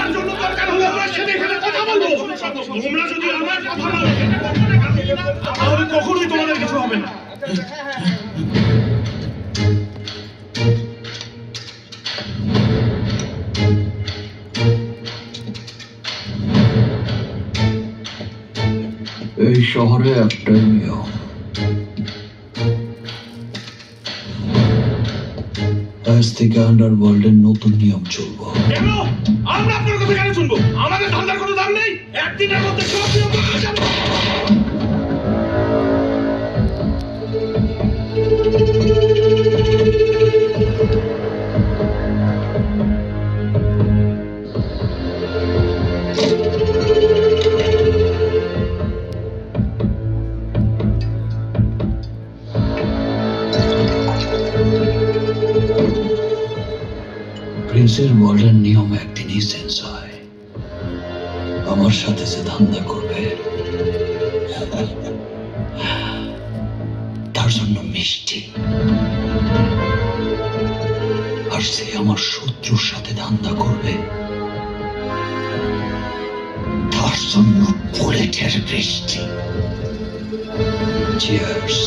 তার জন্য দরকার হলে আমরা সেটা এখানে কথা বলবো। তোমরা যদি আমার কথা বলো তাহলে কখনোই তোমাদের কিছু হবে না। এই শহরে একটাই নিয়ম, আজ থেকে আন্ডারওয়ার্ল্ডের নতুন নিয়ম চলবো। কেন আমরা আপনার কথা কেন শুনবো? আমাদের ধান্দার কোনো দাম নেই। একদিনের মধ্যে সব নিয়ম বদলে যাবে। প্রিন্সের ওয়ার্ল্ডের নিয়ম একদিনই চেঞ্জ হয়। আমার সাথে যে ধান্দা করবে তার জন্য মিষ্টি, আর সে আমার শত্রুর সাথে ধান্দা করবে তার জন্য বুলেটের বৃষ্টি। চিয়ার্স।